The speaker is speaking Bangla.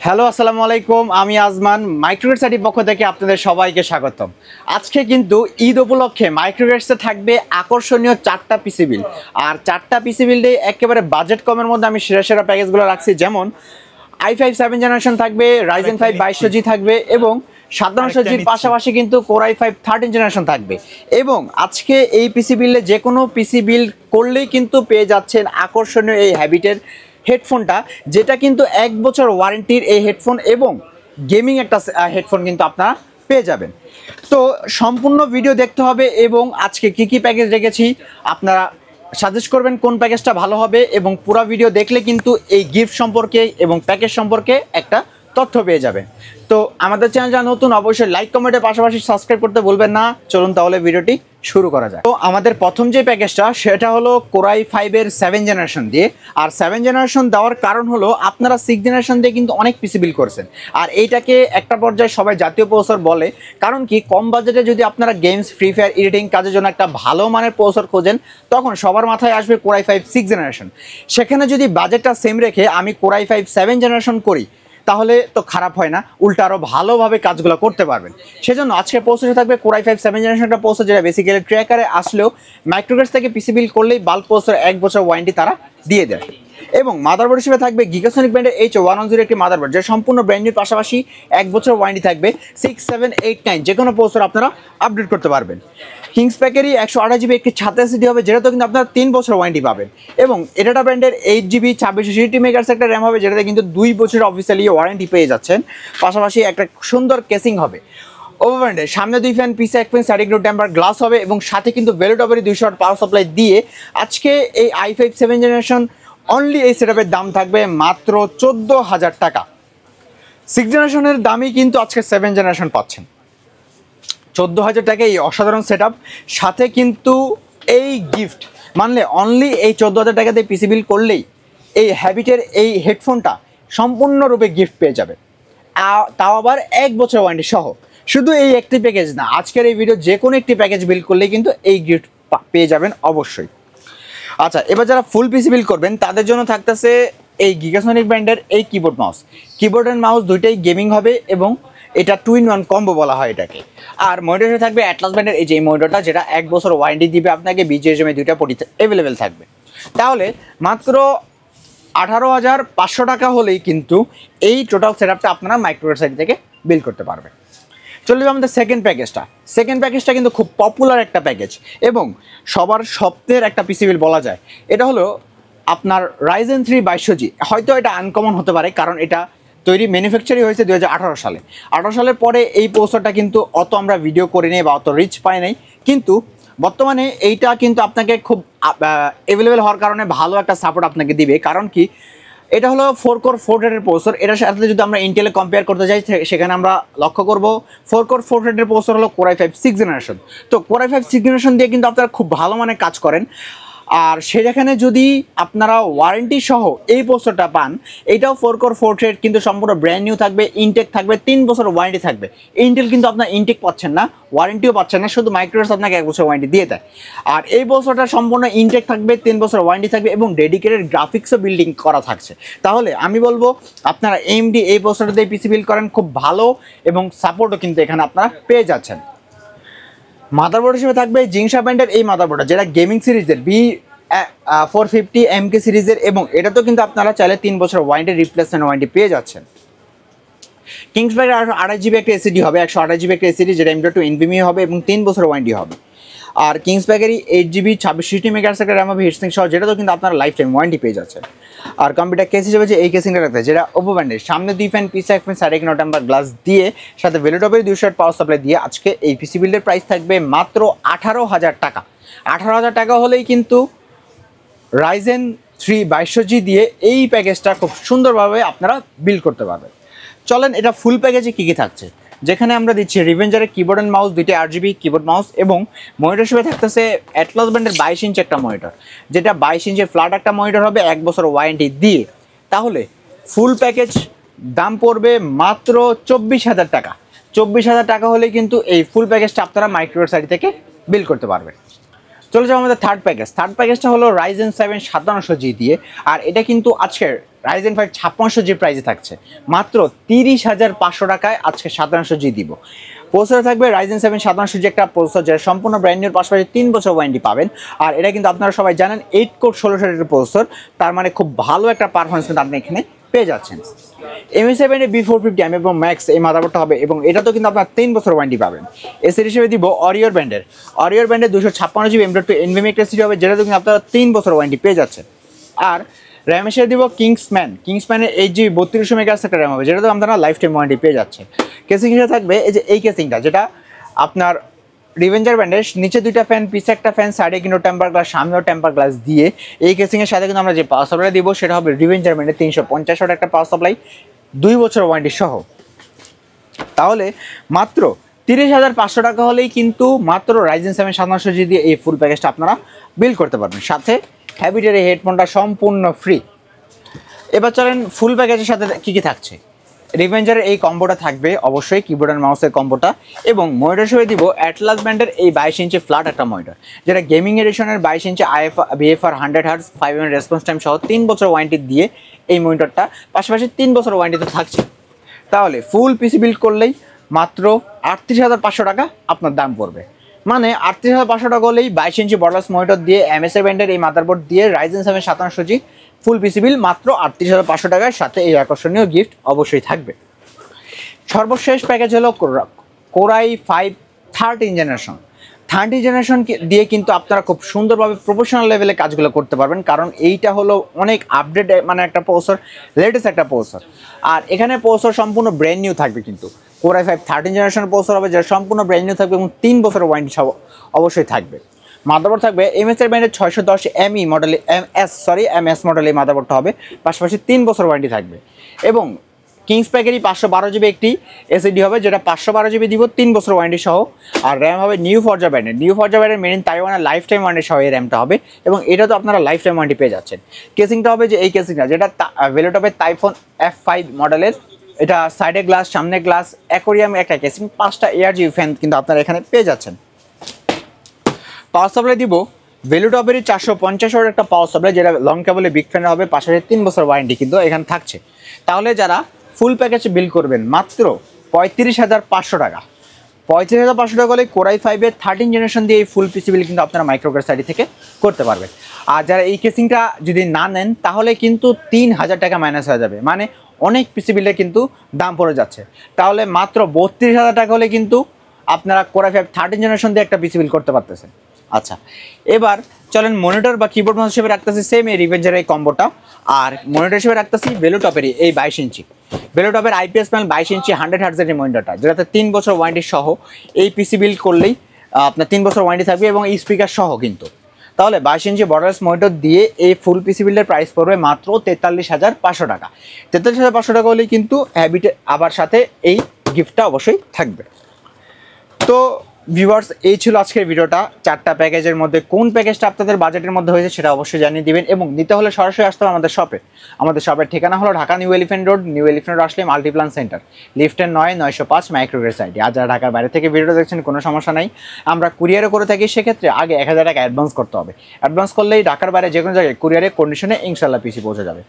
হ্যালো আসসালামু আলাইকুম, আমি আজমান মাইক্রোগেট সাইটি পক্ষ থেকে আপনাদের সবাইকে স্বাগতম। আজকে কিন্তু ঈদ উপলক্ষে মাইক্রোগেটসে থাকবে আকর্ষণীয় 4টা পিসি বিল। আর 4টা পিসি বিল্ডে একেবারে বাজেট কমের মধ্যে আমি সেরা সেরা প্যাকেজগুলো রাখছি। যেমন i5 7 জেনারেশন থাকবে, Ryzen 5 2200G থাকবে এবং 5700G পাশাপাশি কিন্তু Core i5 13 জেনারেশন থাকবে। এবং আজকে এই পিসি বিলে যে কোনো পিসি বিল করলেই কিন্তু পেয়ে যাচ্ছেন আকর্ষণীয় এই হ্যাবিটের হেডফোনটা, যেটা কিন্তু 1 বছর ওয়ারেন্টির এই হেডফোন এবং গেমিং একটা হেডফোন কিন্তু আপনারা পেয়ে যাবেন। তো সম্পূর্ণ ভিডিও দেখতে হবে এবং আজকে কি কি প্যাকেজ রেখেছি আপনারা সাজেস্ট করবেন কোন প্যাকেজটা ভালো হবে, এবং পুরো ভিডিও দেখলে কিন্তু এই গিফট সম্পর্কে এবং প্যাকেজ সম্পর্কে একটা তথ্য পেয়ে যাবেন। তো আমাদের চ্যানেল যারা নতুন অবশ্যই লাইক কমেন্টের পাশাপাশি সাবস্ক্রাইব করতে ভুলবেন না। চলুন তাহলে ভিডিওটি শুরু করা যায়। তো আমাদের প্রথম যে প্যাকেজটা সেটা হলো Core i5 এর 7 জেনারেশন দিয়ে। আর 7 জেনারেশন দেওয়ার কারণ হলো আপনারা 6 জেনারেশন দিয়ে কিন্তু অনেক পিসি বিল করছেন, আর এইটাকে একটা পর্যায়ে সবাই জাতীয় প্রসেসর বলে। কারণ কি, কম বাজেটে যদি আপনারা গেমস, ফ্রি ফায়ার, এডিটিং কাজের জন্য একটা ভালো মানের প্রসেসর খোঁজেন তখন সবার মাথায় আসবে Core i5 6 জেনারেশন। সেখানে যদি বাজেটটা সেম রেখে আমি Core i5 7 জেনারেশন করি তাহলে তো খারাপ হয় না, উল্টা আরও ভালোভাবে কাজগুলো করতে পারবেন। সেজন্য আজকে প্রসেসর থাকবে Core i5 7 জেনারেশন একটা প্রসেসর, যেটা বেসিক্যালি ট্র্যাকারে আসলেও মাইক্রোগেটস থেকে পিসি বিল করলেই বাল্ক প্রসেসর 1 বছর ওয়ারেন্টি তারা দিয়ে দেয়। এবং মাদারবোর্ড হিসেবে থাকবে গিগাসনিক ব্র্যান্ডের H110 একটি মাদারবোর্ড, যে সম্পূর্ণ ব্র্যান্ডের পাশাপাশি 1 বছর ওয়ারেন্টি থাকবে। 6, 7, 8, 9 যে কোনো প্রসেসর আপনারা আপডেট করতে পারবেন। কিংস প্যাকেরই 128GB একটি ছাতা এসিডি হবে, যেটাতে কিন্তু আপনারা 3 বছর ওয়ারেন্টি পাবেন। এবং এটাটা ব্র্যান্ডের 8GB 2660 মেগাহার্টজ একটা র্যাম হবে, যেটাতে কিন্তু 2 বছরের অফিসিয়ালি ওয়ারেন্টি পেয়ে যাচ্ছেন। পাশাপাশি একটা সুন্দর কেসিং হবে। ওভো ব্র্যান্ডের সামনে 2 ফ্যান, পিছে 1 ফ্যান, সাইডে টেম্পার গ্লাস হবে এবং সাথে কিন্তু ভেলোটপেরই 200 ওয়াট পাওয়ার সাপ্লাই দিয়ে আজকে এই i5 7 জেনারেশন অনলি এই সেটআপের দাম থাকবে মাত্র 14,000 টাকা। 6 জেনারেশনের দামই কিন্তু আজকে 7 জেনারেশন পাচ্ছেন 14,000 টাকা এই অসাধারণ সেটআপ, সাথে কিন্তু এই গিফট মানলে অনলি এই 14,000 টাকাতে পিসি বিল করলেই এই হ্যাবিটের এই হেডফোনটা সম্পূর্ণরূপে গিফট পেয়ে যাবে, তাও আবার 1 বছর ওয়ারেন্টি সহ। শুধু এই একটি প্যাকেজ না, আজকের এই ভিডিও যে কোনো একটি প্যাকেজ বিল করলেই কিন্তু এই গিফট পেয়ে যাবেন অবশ্যই। আচ্ছা, এবার যারা ফুল পিসি বিল করবেন তাদের জন্য থাকতেছে এই গিগাসনিক ব্র্যান্ডের এই keyboard mouse. Keyboard and mouse দুইটাই গেমিং হবে এবং এটা 2-in-1 কম্বো বলা হয় এটাকে। আর মনিটরে থাকবে অ্যাটলাস ব্র্যান্ডের এই যে মনিটরটা, যেটা 1 বছর ওয়ারেন্টি দিবে আপনাকে। BGSMI দুইটা পটি অ্যাভেলেবেল থাকবে। তাহলে মাত্র 18,500 টাকা হলেই কিন্তু এই টোটাল সেটআপটা আপনারা মাইক্রোগেট সাইট থেকে বিল করতে পারবেন। চলে যাবে আমাদের সেকেন্ড প্যাকেজটা কিন্তু খুব পপুলার একটা প্যাকেজ এবং সবার স্বপ্নের একটা পিসি বিল বলা যায়। এটা হলো আপনার Ryzen 3 2200G। হয়তো এটা আনকমন হতে পারে, কারণ এটা তৈরি ম্যানুফ্যাকচারই হয়েছে 2018 সালে। 18 সালের পরে এই প্রসেসরটা কিন্তু অত আমরা ভিডিও করি নাই বা অত রিচ পাই নাই, কিন্তু বর্তমানে এইটা কিন্তু আপনাকে খুব অ্যাভেলেবেল হওয়ার কারণে ভালো একটা সাপোর্ট আপনাকে দিবে। কারণ কি, এটা হলো 4 কোর 4 থ্রেডের প্রসেসর। এটার সাথে যদি আমরা ইন্টেলে কম্পেয়ার করতে যাই সেখানে আমরা লক্ষ্য করব 4 কোর 4 থ্রেডের প্রসেসর হলো Core i5 6 জেনারেশন। তো Core i5 6 জেনারেশন দিয়ে কিন্তু আপনারা খুব ভালো মানের কাজ করেন। আর সেখানে যদি আপনারা ওয়ারেন্টি সহ এই প্রসেসরটা পান, এটাও 4 কোর 4 থ্রেড কিন্তু সম্পূর্ণ ব্র্যান্ড নিউ থাকবে, ইনটেক থাকবে, 3 বছর ওয়ারেন্টি থাকবে। ইন্টেল কিন্তু আপনার ইনটেক পাচ্ছেন না, ওয়ারেন্টিও পাচ্ছেন না, শুধু মাইক্রোগেটস আপনাকে 1 বছর ওয়ারেন্টি দিয়ে দেয়। আর এই প্রসেসরটা সম্পূর্ণ ইনটেক থাকবে, 3 বছর ওয়ারেন্টি থাকবে এবং ডেডিকেটেড গ্রাফিক্সও বিল্ডিং করা থাকছে। তাহলে আমি বলবো আপনারা AMD এই প্রসেসরটা দিয়ে পিসি বিল্ড করেন, খুব ভালো এবং সাপোর্টও কিন্তু এখানে আপনারা পেয়ে যাচ্ছেন। মাদারবোর্ড হিসেবে থাকবে জিংসা ব্র্যান্ডের এই মাদারবোর্ডটা, যেটা গেমিং সিরিজের B450MK সিরিজের, এবং এটা তো কিন্তু আপনারা চাইলে 3 বছর ওয়ারেন্টি, রিপ্লেসমেন্ট ওয়ারেন্টি পেয়ে যাচ্ছেন। কিংস প্যাকের 28GB একটা এসিডি হবে, 128GB একটা এসিডি, যেটা M.2 NVMe হবে এবং 3 বছর ওয়ারেন্টি হবে। আর কিংস প্যাকেরই 8GB 2660 মেগাহার্টজ একটা র্যাম হবে হিটসিঙ্ক সহ, যেটা তো কিন্তু আপনারা লাইফ টাইম ওয়ারেন্টি পেয়ে যাচ্ছেন। আর কম্পিউটার কেস হিসেবে যে এই কেসিংটা রাখতে, যেটা ওভো ব্র্যান্ডের সামনে 2 ফ্যান, পিছে 1 ফ্যান, সাইডে টেম্পার গ্লাস দিয়ে সাথে ভেলোটপের 200 ওয়াট পাওয়ার সাপ্লাই দিয়ে আজকে এই পিসি বিল্ডের প্রাইস থাকবে মাত্র 18,000 টাকা। 18,000 টাকা হলেই কিন্তু Ryzen 3 2200G দিয়ে এই প্যাকেজটা খুব সুন্দরভাবে আপনারা বিল্ড করতে পারবেন। চলেন এটা ফুল প্যাকেজে কী কী থাকছে, যেখানে আমরা দিচ্ছি রিভেঞ্জারের কিবোর্ড অ্যান্ড মাউস, 2টা 8GB কিবোর্ড মাউস, এবং মনিটর হিসেবে থাকতেছে অ্যাটলাস ব্র্যান্ডের 22 ইঞ্চি একটা মনিটর, যেটা 22 ইঞ্চি ফ্ল্যাট একটা মনিটর হবে 1 বছর ওয়ারেন্টি দিয়ে। তাহলে ফুল প্যাকেজ দাম পড়বে মাত্র 24,000 টাকা। 24,000 টাকা হলে কিন্তু এই ফুল প্যাকেজটা আপনারা মাইক্রোগেট সাইট থেকে বিল করতে পারবেন। চলে যাবো আমাদের থার্ড প্যাকেজটা হলো Ryzen 7 5700G দিয়ে, আর এটা কিন্তু আজকের Ryzen 5 5600G প্রাইসে থাকছে মাত্র 30,500 টাকায়। আজকে 5700G দিব। প্রসেসর থাকবে Ryzen 7 5700G একটা প্রসেসর, যেটা সম্পূর্ণ ব্র্যান্ড নিউর পাশাপাশি 3 বছর ওয়ারেন্টি পাবেন। আর এটা কিন্তু আপনারা সবাই জানেন 8 কোর 16 থ্রেডের প্রসেসর, তার মানে খুব ভালো একটা পারফরমেন্স কিন্তু আপনি এখানে পেয়ে যাচ্ছেন। MI7 এর B450 এবং ম্যাক্স এই মাদারবোর্ডটা হবে, এবং এটা তো কিন্তু আপনার 3 বছর ওয়ারেন্টি পাবেন। এসিডি হিসেবে দিব অরিওর ব্র্যান্ডের 256GB M.2 NVMe একটা এসিডি হবে, যেটা তো কিন্তু আপনারা 3 বছর ওয়ারেন্টি পেয়ে যাচ্ছেন। আর র্যাম হিসেবে দিব কিংসম্যানের 8GB 3200 মেগাহার্টজ একটা র্যাম হবে, যেটা তো আপনারা লাইফ টাইম ওয়ারেন্টি পেয়ে যাচ্ছেন। কেসিং হিসেবে থাকবে এই যে এই কেসিংটা, যেটা আপনার রিভেঞ্জার ব্র্যান্ডের, নিচে 2টা ফ্যান, পিছে একটা ফ্যান, সাইডে কিন্তু টেম্পার গ্লাস, সামনেও টেম্পার গ্লাস দিয়ে এই কেসিংয়ের সাথে কিন্তু আমরা যে পাওয়ার সাপ্লাই দিব সেটা হবে রিভেঞ্জার ব্র্যান্ডের 350 ওয়াট একটা পাওয়ার সাপ্লাই, 2 বছর ওয়ারেন্টি সহ। তাহলে মাত্র 30,500 টাকা হলেই কিন্তু মাত্র Ryzen 7 5700G দিয়ে এই ফুল প্যাকেজটা আপনারা বিল করতে পারবেন। সাথে হ্যাবিটের এই হেডফোনটা সম্পূর্ণ ফ্রি। এবার চলেন ফুল প্যাকেজের সাথে কী কী থাকছে। রিভেঞ্জারের এই কম্বোটা থাকবে অবশ্যই, কিবোর্ড অ্যান্ড মাউসের কম্বোটা, এবং মনিটর হিসেবে দিব অ্যাটলাস ব্র্যান্ডের এই 22 ইঞ্চি ফ্ল্যাট একটা মনিটর, যেটা গেমিং এডিশনের 22 ইঞ্চি VFR 100 Hz 5mm response time সহ 3 বছর ওয়ারেন্টি দিয়ে এই মনিটরটা, পাশাপাশি 3 বছর ওয়ারেন্টি তো থাকছে। তাহলে ফুল পিসি বিল্ড করলেই মাত্র 38,500 টাকা আপনার দাম পড়বে। মানে 38,500 টাকা হলেই 22 ইঞ্চি বর্ডারলেস মনিটর দিয়ে MSI ব্র্যান্ডের এই মাদারবোর্ড দিয়ে Ryzen 7 5700G ফুল পিসি বিল মাত্র 38,500 টাকায়, সাথে এই আকর্ষণীয় গিফট অবশ্যই থাকবে। সর্বশেষ প্যাকেজ হলো Core i5 13th জেনারেশন দিয়ে কিন্তু আপনারা খুব সুন্দরভাবে প্রফেশনাল লেভেলে কাজগুলো করতে পারবেন, কারণ এইটা হলো অনেক আপডেট মানে একটা প্রসেসর, লেটেস্ট একটা প্রসেসর। আর এখানে প্রসেসর সম্পূর্ণ ব্র্যান্ড নিউ থাকবে, কিন্তু Core i5 13th generation processor হবে, যেটা সম্পূর্ণ ব্র্যান্ড নিউ থাকবে এবং 3 বছরের ওয়ারেন্টি অবশ্যই থাকবে। মাদারবোর্ড থাকবে MSI ব্র্যান্ডের 610ME মডেলে MS মডেল এই মাদারবোর্ডটা হবে, পাশাপাশি 3 বছর ওয়ারেন্টি থাকবে। এবং কিংস প্যাকেরই 512GB একটি এসএসডি হবে, যেটা 512GB দিব 3 বছর ওয়ারেন্টি সহ। আর র্যাম হবে নিউ ফরজা ব্র্যান্ডের মেড ইন তাইওয়ানের লাইফ টাইম ওয়ারেন্টি সহ এই র্যামটা হবে, এবং এটা তো আপনারা লাইফ টাইম ওয়ারেন্টি পেয়ে যাচ্ছেন। কেসিংটা হবে যে এই কেসিংটা, যেটা ভেলোটপের টাইফোন F5 মডেলের, এটা সাইডে গ্লাস, সামনে গ্লাস, অ্যাকোরিয়াম একটা কেসিং, 5টা ARGB ফ্যান কিন্তু আপনারা এখানে পেয়ে যাচ্ছেন। পাওয়ার সাপ্লাই দিব ভেলোটপেরই 450 ওয়াট একটা পাওয়ার সাপ্লাই, যেটা লং কেবলে বিগ ফ্যানের হবে, পাশাপাশি 3 বছর ওয়ারেন্টি কিন্তু এখানে থাকছে। তাহলে যারা ফুল প্যাকেজ বিল করবেন মাত্র 35,500 টাকা, 35,500 টাকা হলে Core i5 এর 13th জেনারেশন দিয়ে এই ফুল পিসি বিল কিন্তু আপনারা মাইক্রোগ্রাস সাইড থেকে করতে পারবেন। আর যারা এই কেসিংটা যদি না নেন তাহলে কিন্তু 3,000 টাকা মাইনাস হয়ে যাবে, মানে অনেক পিসি বিলের কিন্তু দাম পড়ে যাচ্ছে। তাহলে মাত্র 32,000 টাকা হলে কিন্তু আপনারা Core i5 13th জেনারেশন দিয়ে একটা পিসি বিল করতে পারতেছেন। আচ্ছা, এবার চলেন মনিটর বা কিবোর্ড মাউস হিসেবে রাখতেছি সেম এই রিভেঞ্জারের এই কম্বোটা, আর মনিটর হিসেবে রাখতেছি ভেলোটপেরই এই 22 ইঞ্চি ভেলোটপের IPS প্যানেল 22 ইঞ্চি 100 Hz এর মনিটরটা, যেটাতে 3 বছর ওয়ারেন্টি সহ এই পিসি বিল্ড করলেই আপনার 3 বছর ওয়ারেন্টি থাকবে, এবং এই স্পিকার সহ কিন্তু। তাহলে 22 ইঞ্চি বর্ডারলেস মনিটর দিয়ে এই ফুল পিসি বিল্ডের প্রাইস পড়বে মাত্র 43,500 টাকা। 43,500 টাকা হলেই কিন্তু হ্যাবিট আবার সাথে এই গিফটটা অবশ্যই থাকবে। তো ভিউয়ার্স, এই ছিল আজকের ভিডিওটা। 4টা প্যাকেজের মধ্যে কোন প্যাকেজটা আপনাদের বাজেটের মধ্যে হয়েছে সেটা অবশ্যই জানিয়ে দিবেন, এবং নিতে হলে সরাসরি আসতে হবে আমাদের শপে। আমাদের শপের ঠিকানা হলো ঢাকা নিউ এলিফ্যান্ট রোড আসলে মাল্টিপ্লান সেন্টার, লিফটের 9/905 মাইক্রোগ্রেড সাইডে। আর যারা ঢাকার বাইরে থেকে ভিডিওটা দেখছেন কোনো সমস্যা নাই, আমরা কুরিয়ারে করে থাকি, সেক্ষেত্রে আগে 1,000 টাকা অ্যাডভান্স করতে হবে। অ্যাডভান্স করলেই ঢাকার বাইরে যে কোনো জায়গায় কুরিয়ারে কন্ডিশনে ইনশাল্লাহ পিসি পৌঁছে যাবে।